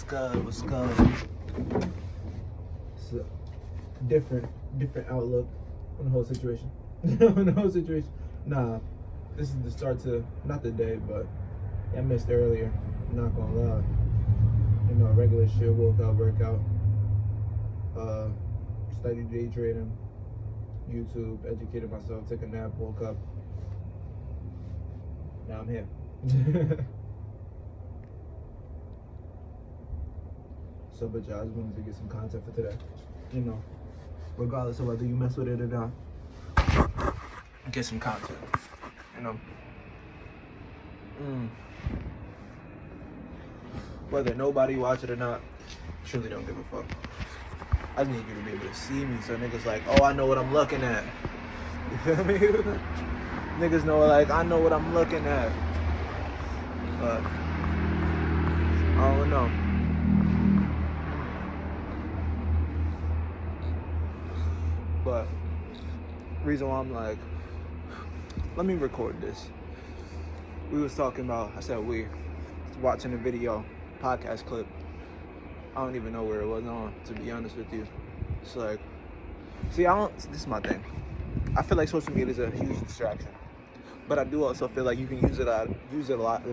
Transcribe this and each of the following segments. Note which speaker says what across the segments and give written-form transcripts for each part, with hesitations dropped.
Speaker 1: good? What's good? It's a different outlook on the whole situation. Nah, this is the start to, not the day, but I missed earlier. I'm not gonna lie. You know, regular shit, woke up, workout, studied day trading, YouTube, educated myself, took a nap, woke up. Now I'm here. So, but y'all, I just wanted to get some content for today. You know, regardless of whether you mess with it or not, get some content. You know, whether nobody watch it or not, truly don't give a fuck. I just need you to be able to see me, so niggas like, oh, I know what I'm looking at. You feel me? Niggas know, like, I know what I'm looking at. But I don't know. But reason why I'm like, let me record this. We was talking about, I said we, watching a video, podcast clip. I don't even know where it was on, to be honest with you. It's like, see, this is my thing. I feel like social media is a huge distraction. But I do also feel like you can use it a lot.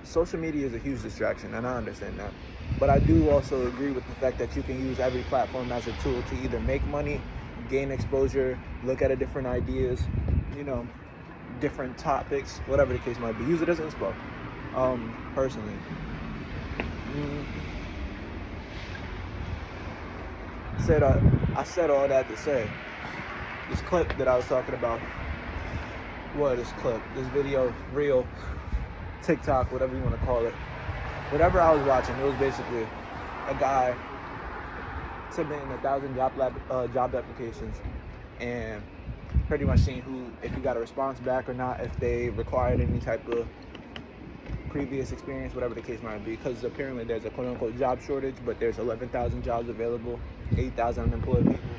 Speaker 1: Social media is a huge distraction, and I understand that. But I do also agree with the fact that you can use every platform as a tool to either make money, gain exposure, look at different ideas, you know, different topics, whatever the case might be. Use it as inspo. Personally. I said all that to say, this clip that I was talking about, this video, reel, TikTok, whatever you want to call it, whatever I was watching, it was basically a guy submitting 1,000 job applications and pretty much seeing if he got a response back or not, if they required any type of previous experience, whatever the case might be, because apparently there's a quote-unquote job shortage, but there's 11,000 jobs available, 8,000 unemployed people,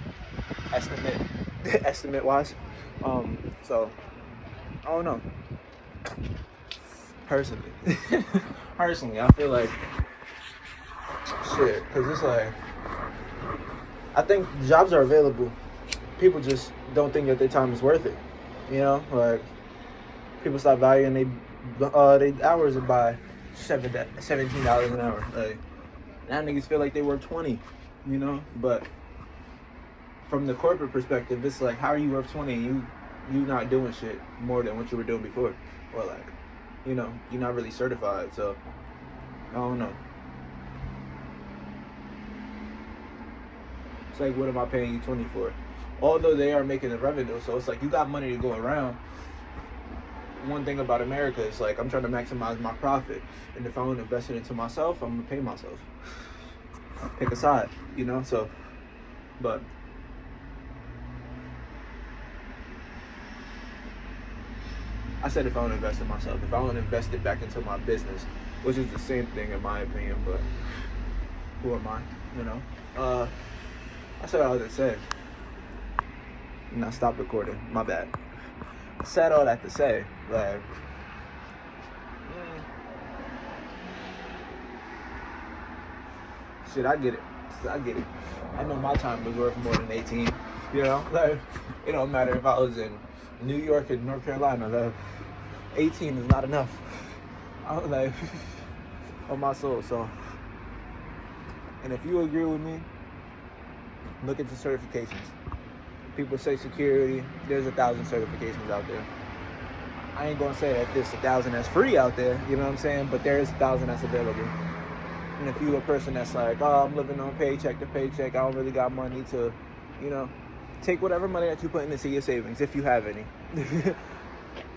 Speaker 1: estimate-wise. So, I don't know. Personally, I feel like shit, because it's like, I think jobs are available. People just don't think that their time is worth it. You know, like, people stop valuing they hours by $17 an hour. Like, now niggas feel like they work 20, you know? But from the corporate perspective, it's like, how are you worth 20 and you not doing shit more than what you were doing before? Or like, you know, you're not really certified, so I don't know. It's like, what am I paying you 20 for? Although they are making the revenue, so it's like, you got money to go around. One thing about America is like, I'm trying to maximize my profit, and if I want to invest it into myself, I'm gonna pay myself. Pick a side, you know. So, but I said if I want to invest in myself, if I want to invest it back into my business, which is the same thing in my opinion, but who am I, you know? I said all that to say. And I stopped recording, my bad. I said all that to say, like, shit, I get it. I know my time was worth more than 18, you know? Like, it don't matter if I was in New York and North Carolina, like, 18 is not enough. I was like, on my soul, so. And if you agree with me, look into certifications. People say security, there's 1,000 certifications out there. I ain't gonna say that there's 1,000 that's free out there, you know what I'm saying? But there is 1,000 that's available. And if you're a person that's like, oh, I'm living on paycheck to paycheck, I don't really got money to, you know, take whatever money that you put into your savings, if you have any,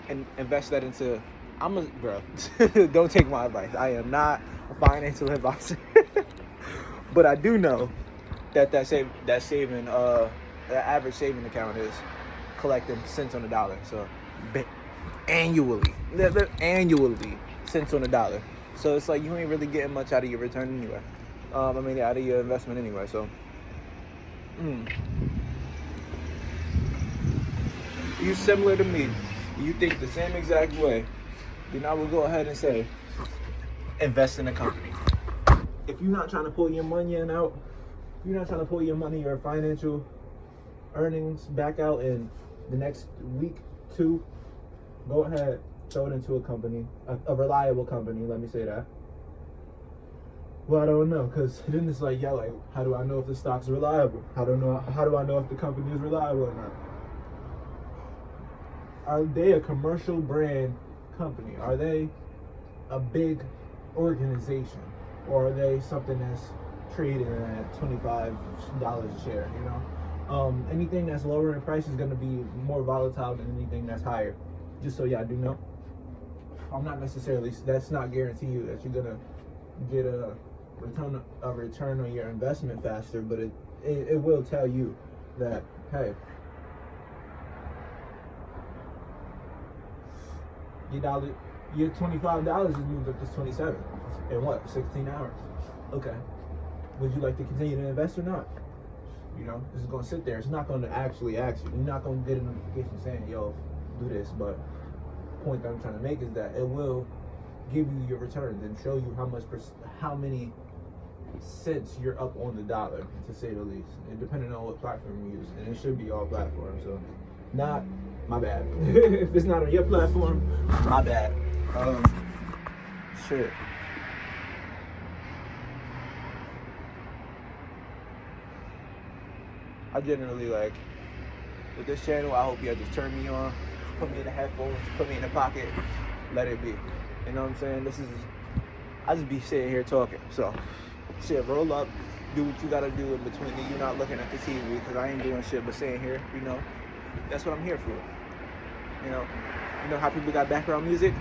Speaker 1: and invest that into, bro, don't take my advice. I am not a financial advisor. But I do know that the average saving account is collecting cents on the dollar. So annually, cents on the dollar. So it's like, you ain't really getting much out of your return anyway. Out of your investment anyway. So, you similar to me. You think the same exact way. Then I will go ahead and say, invest in a company. If you're not trying to pull your money in out, you're not trying to pull your money or financial earnings back out in the next week, two, go ahead, throw it into a company, a reliable company, let me say that. Well, I don't know, because then it's like, yeah, like, how do I know if the stock's reliable? How do I know if the company is reliable or not? Are they a commercial brand company? Are they a big organization? Or are they something that's trading at $25 a share, you know? Anything that's lower in price is going to be more volatile than anything that's higher. Just so y'all do know. I'm not necessarily, that's not guarantee you that you're going to get a return on your investment faster, but it will tell you that, hey, your $25 is moved up to 27 in what, 16 hours? Okay. Would you like to continue to invest or not? You know, this is going to sit there. It's not going to actually ask you. You're not going to get a notification saying, yo, do this. But the point that I'm trying to make is that it will give you your returns and show you how many cents you're up on the dollar, to say the least, and depending on what platform you use. And it should be all platforms. So, not my bad. If it's not on your platform, my bad. Shit. I generally like, with this channel, I hope y'all just turn me on, put me in the headphones, put me in the pocket, let it be. You know what I'm saying? I just be sitting here talking. So, shit, roll up, do what you gotta do in between. You're not looking at the TV, because I ain't doing shit but sitting here, you know? That's what I'm here for. You know how people got background music?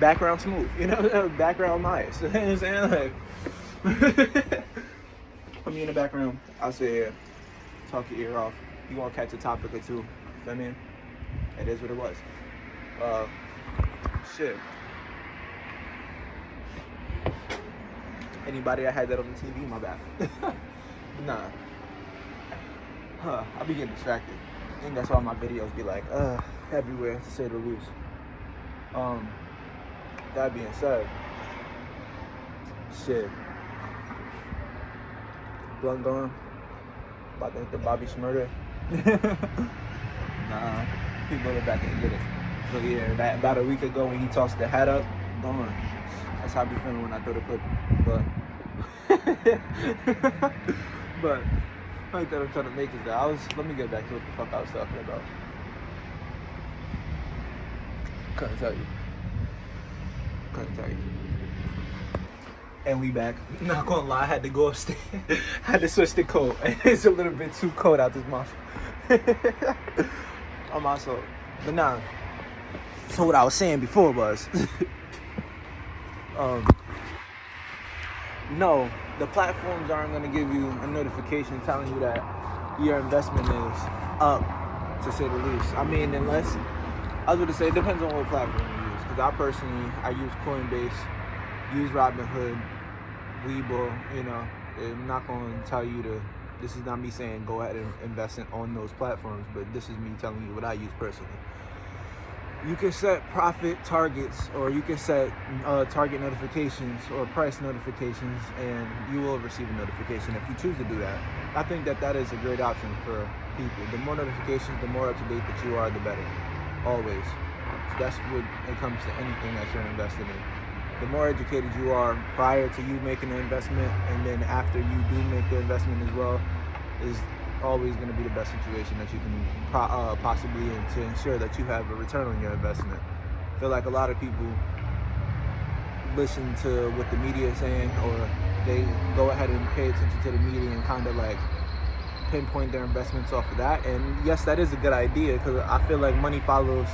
Speaker 1: Background smooth, you know? Background nice. You know what I'm saying? Like, put me in the background, I'll sit here. Talk your ear off. You gonna catch a topic or two. You feel me? It is what it was. Shit. Anybody that had that on the TV, my bad. Nah. I be getting distracted. I think that's why my videos be like, everywhere, to say the least. That being said, shit. Blunt going. About to hit the Bobby Schmurder. Nah, people are back and get it. So yeah, about a week ago when he tossed the hat up, gone. That's how I be feeling when I throw the clip. But the point that I'm trying to make is that let me get back to what the fuck I was talking about. Couldn't tell you. And we back. Not gonna lie, I had to go upstairs. I had to switch the coat. It's a little bit too cold out this month. I'm also, but nah. So what I was saying before was, no, the platforms aren't gonna give you a notification telling you that your investment is up, to say the least. I mean, unless, I was gonna say, it depends on what platform you use. Because I use Coinbase, use Robinhood, Webull, you know. I'm not going to tell you this is not me saying go ahead and invest on those platforms, but this is me telling you what I use personally. You can set profit targets, or you can set target notifications or price notifications, and you will receive a notification if you choose to do that. I think that is a great option for people. The more notifications, the more up to date that you are, the better. Always. So that's what it comes to anything that you're investing in. The more educated you are prior to you making the investment, and then after you do make the investment as well, is always going to be the best situation that you can possibly in to ensure that you have a return on your investment. I feel like a lot of people listen to what the media is saying, or they go ahead and pay attention to the media and kind of like pinpoint their investments off of that. And yes, that is a good idea, because I feel like money follows,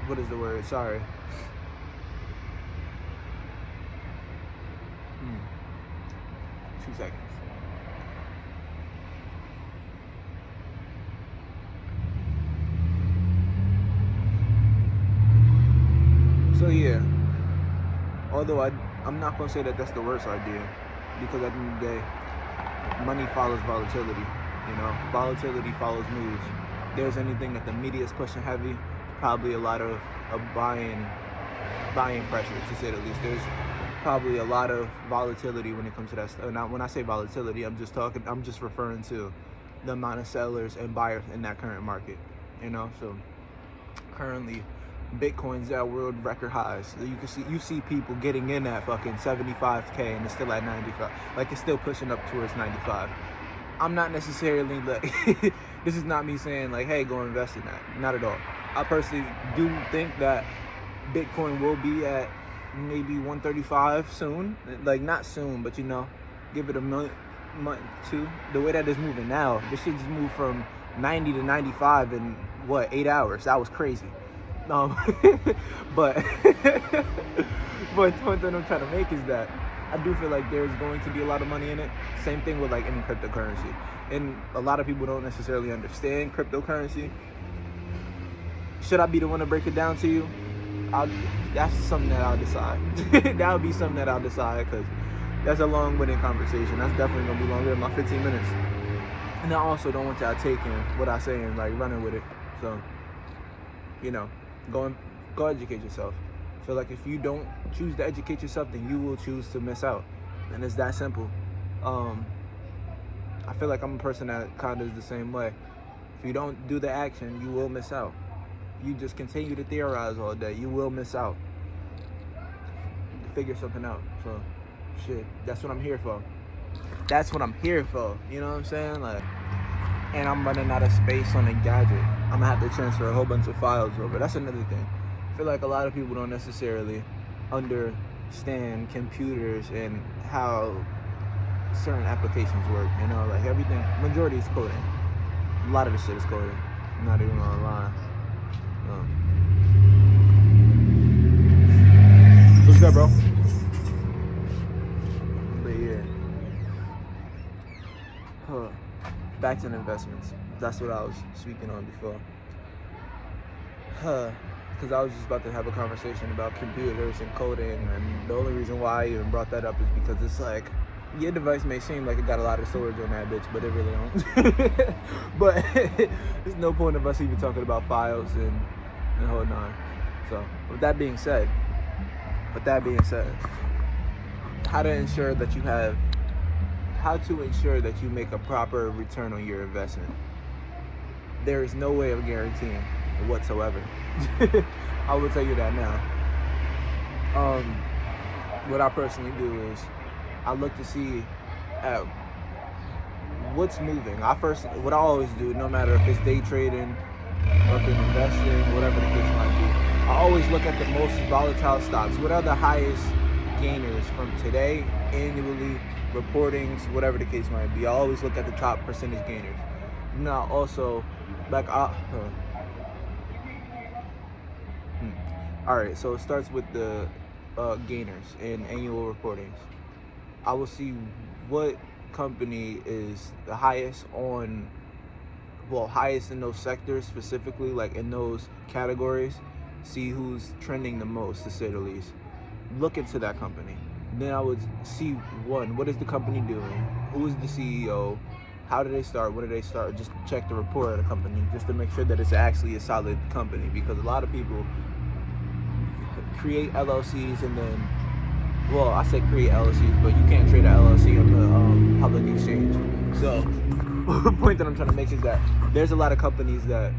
Speaker 1: what is the word? Sorry. 2 seconds. So yeah, although I'm not going to say that that's the worst idea, because at the end of the day, money follows volatility, you know, volatility follows news. If there's anything that the media is pushing heavy, probably a lot of buying buying pressure, to say the least. There's probably a lot of volatility when it comes to that stuff. Now, when I say volatility, I'm just referring to the amount of sellers and buyers in that current market. So currently, Bitcoin's at world record highs. You see people getting in at fucking 75K and it's still at 95. Like, it's still pushing up towards 95. I'm not necessarily like, this is not me saying like, hey, go invest in that. Not at all. I personally do think that Bitcoin will be at maybe 135 soon. Like, not soon, but give it a month, two. The way that it's moving now, this shit just moved from 90 to 95 in 8 hours. That was crazy. But but the point that I'm trying to make is that I do feel like there's going to be a lot of money in it. Same thing with like any cryptocurrency, and a lot of people don't necessarily understand cryptocurrency. Should I be the one to break it down to you? That's something that I'll decide. That'll be something that I'll decide, because that's a long-winded conversation. That's definitely gonna be longer than my 15 minutes. And I also don't want y'all taking what I say and like running with it. So, go educate yourself. I feel like if you don't choose to educate yourself, then you will choose to miss out. And it's that simple. I feel like I'm a person that kind of is the same way. If you don't do the action, you will miss out. If you just continue to theorize all day, you will miss out. Figure something out. So, shit, that's what I'm here for. That's what I'm here for. You know what I'm saying? Like, and I'm running out of space on a gadget. I'm gonna have to transfer a whole bunch of files over. That's another thing. I feel like a lot of people don't necessarily understand computers and how certain applications work. Like everything, majority is coding. A lot of the shit is coding. I'm not even gonna lie. What's good, bro? But yeah. Back to the investments. That's what I was speaking on before. Because I was just about to have a conversation about computers and coding, and the only reason why I even brought that up is because it's like, your device may seem like it got a lot of storage on that bitch, but it really don't. But there's no point of us even talking about files and whole nine. So with that being said, how to ensure that you make a proper return on your investment. There is no way of guaranteeing whatsoever. I will tell you that now. What I personally do is I look to see what's moving. What I always do, no matter if it's day trading or if it's investing, whatever the case might be, I always look at the most volatile stocks. What are the highest gainers from today, annually, reportings, whatever the case might be. I always look at the top percentage gainers. Now, also, like, Alright, so it starts with the gainers in annual reportings. I will see what company is the highest highest in those sectors specifically, like in those categories. See who's trending the most, to say the least. Look into that company. Then I would see, what is the company doing? Who is the CEO? How did they start? When did they start? Just check the report of the company, just to make sure that it's actually a solid company. Because a lot of people create LLCs and then, I say create LLCs, but you can't trade an LLC on the public exchange. So the point that I'm trying to make is that there's a lot of companies that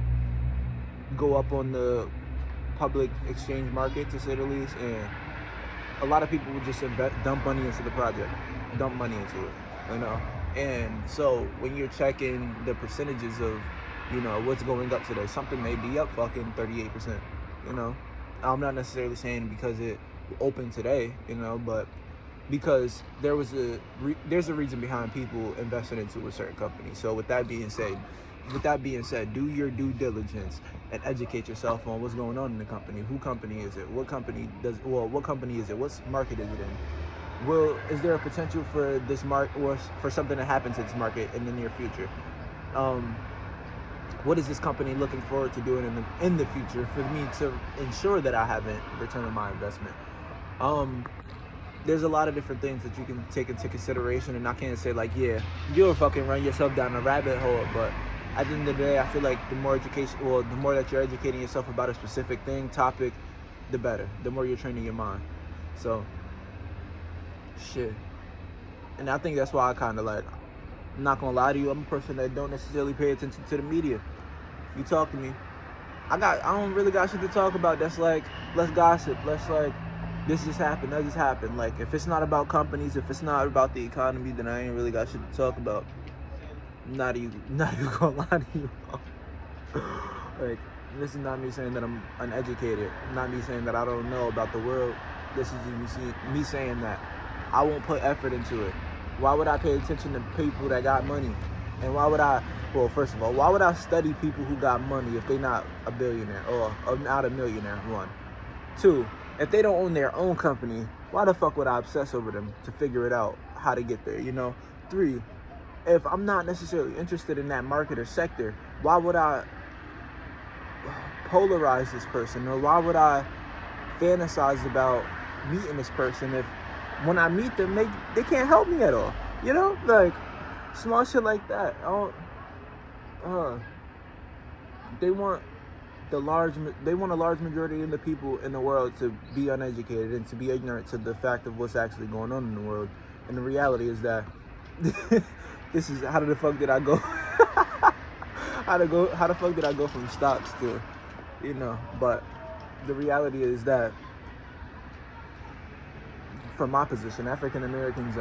Speaker 1: go up on the public exchange market, to say the least, and a lot of people will just dump money into the project, dump money into it, And so when you're checking the percentages of, what's going up today, something may be up fucking 38%, I'm not necessarily saying because it opened today, but because there's a reason behind people investing into a certain company. So with that being said, do your due diligence and educate yourself on what's going on in the company. Who company is it? What company is it? What market is it in? Is there a potential for this market, or for something to happen to this market in the near future? What is this company looking forward to doing in the future for me to ensure that I haven't returned on my investment? There's a lot of different things that you can take into consideration, and I can't say like, yeah, you'll fucking run yourself down a rabbit hole, but at the end of the day, I feel like the more that you're educating yourself about a specific topic, the better. The more you're training your mind. So, shit. And I think that's why I kind of like, I'm not gonna lie to you, I'm a person that don't necessarily pay attention to the media. You talk to me, I don't really got shit to talk about. That's like, let's gossip. Let's like, this just happened, that just happened. Like, if it's not about companies, if it's not about the economy, then I ain't really got shit to talk about. Not even gonna lie to you. Like, this is not me saying that I'm uneducated. Not me saying that I don't know about the world. This is just me saying that I won't put effort into it. Why would I pay attention to people that got money? And why would well, first of all, why would I study people who got money if they're not a billionaire or not a millionaire, one? Two, if they don't own their own company, why the fuck would I obsess over them to figure it out, how to get there, you know? Three, if I'm not necessarily interested in that market or sector, why would I polarize this person? Or why would I fantasize about meeting this person if when I meet them, they can't help me at all? You know? Like, small shit like that. They want a large majority of the people in the world to be uneducated and to be ignorant to the fact of what's actually going on in the world. And the reality is that this is, how the fuck did I go? How the fuck did I go from stocks to, you know? But the reality is that, from my position, African Americans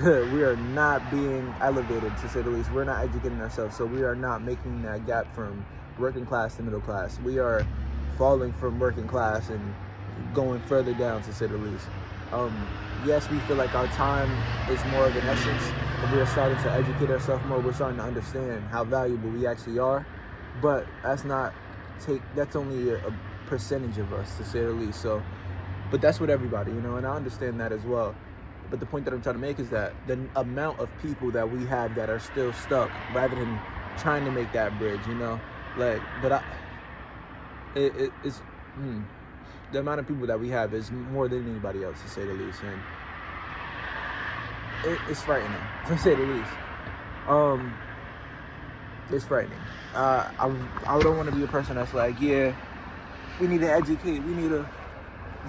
Speaker 1: we are not being elevated, to say the least. We're not educating ourselves, so we are not making that gap from working class to middle class. We are falling from working class and going further down, to say the least. Yes, we feel like our time is more of an essence, and we are starting to educate ourselves more. We're starting to understand how valuable we actually are, but that's only a percentage of us, to say the least. So, but that's with everybody, you know, and I understand that as well. But the point that I'm trying to make is that the amount of people that we have that are still stuck, rather than trying to make that bridge, you know, like, but it's the amount of people that we have is more than anybody else, to say the least, and it's frightening, to say the least. It's frightening. I don't want to be a person that's like, yeah, we need to educate, we need to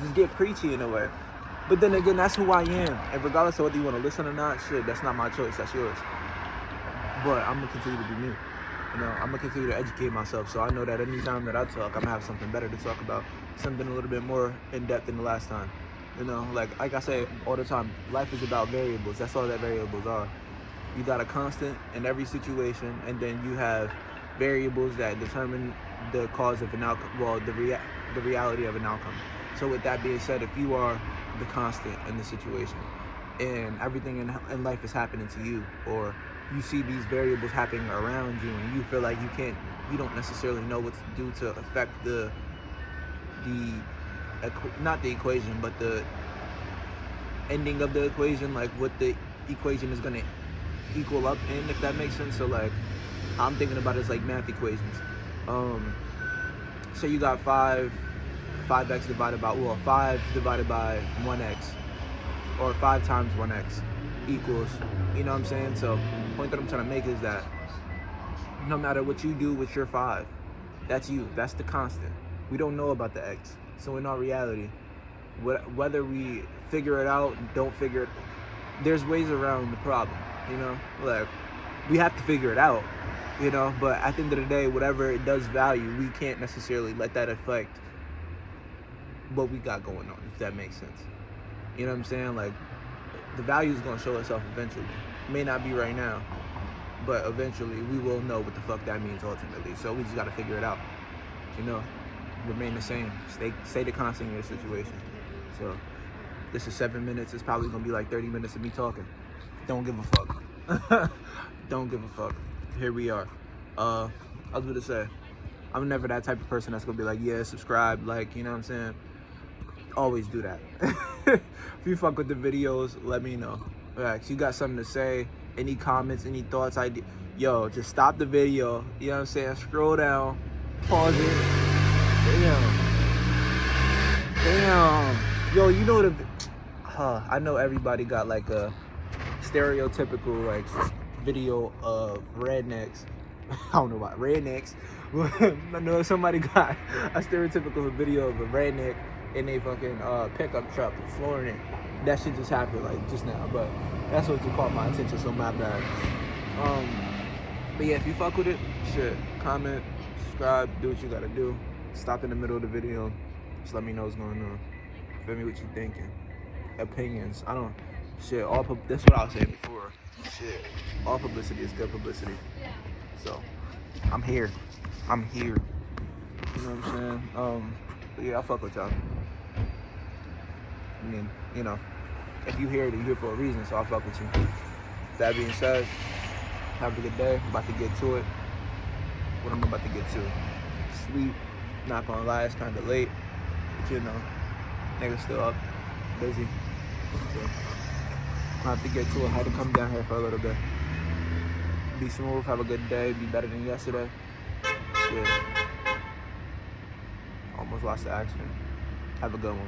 Speaker 1: just get preachy in a way. But then again, that's who I am. And regardless of whether you want to listen or not, shit, that's not my choice, that's yours. But I'm going to continue to be me. You know, I'm going to continue to educate myself. So I know that any time that I talk, I'm going to have something better to talk about. Something a little bit more in-depth than the last time. You know, like I say all the time, life is about variables. That's all that variables are. You got a constant in every situation, and then you have variables that determine the cause of an outcome, well, the reality of an outcome. So with that being said, if you are the constant in the situation and everything in life is happening to you, or you see these variables happening around you and you feel like you don't necessarily know what to do to affect not the equation, but the ending of the equation, like what the equation is going to equal up in, if that makes sense. So like, I'm thinking about it as like math equations. So you got 5x divided by, 5 divided by 1x, or 5 times 1x equals, you know what I'm saying? So the point that I'm trying to make is that no matter what you do with your 5, that's you, that's the constant. We don't know about the x. So in our reality, whether we figure it out, don't figure it, there's ways around the problem, you know? Like, we have to figure it out, you know? But at the end of the day, whatever it does value, we can't necessarily let that affect what we got going on, if that makes sense. You know what I'm saying? Like, the value is going to show itself eventually. It may not be right now, but eventually we will know what the fuck that means ultimately. So we just got to figure it out, you know? Remain the same. Stay the constant in your situation. So this is 7 minutes. It's probably going to be like 30 minutes of me talking. Don't give a fuck. Don't give a fuck. Here we are. I was going to say, I'm never that type of person that's going to be like, yeah, subscribe, like, you know what I'm saying? Always do that. If you fuck with the videos, let me know. If you got something to say, any comments, any thoughts, yo, just stop the video. You know what I'm saying? Scroll down, pause it. Damn. Yo, you know I know everybody got like a stereotypical like video of rednecks I don't know about rednecks. I know somebody got a stereotypical video of a redneck in a fucking pickup truck flooring it. That shit just happened like just now, but that's what just caught my attention, so my bad. But yeah, if you fuck with it, shit, comment, subscribe, do what you gotta do. Stop in the middle of the video, just let me know what's going on. Feel me? What you thinking? Opinions. I don't. Shit. That's what I was saying before. Shit. All publicity is good publicity. So, I'm here. I'm here. You know what I'm saying? But yeah, I fuck with y'all. I mean, you know, if you hear it, you're here for a reason. So I fuck with you. That being said, have a good day. I'm about to get to it. What I'm about to get to? Sleep. Not gonna lie, it's kind of late. But you know, niggas still up, busy. So I have to get to it. I had to come down here for a little bit. Be smooth, have a good day, be better than yesterday. Yeah. Almost lost the accident. Have a good one.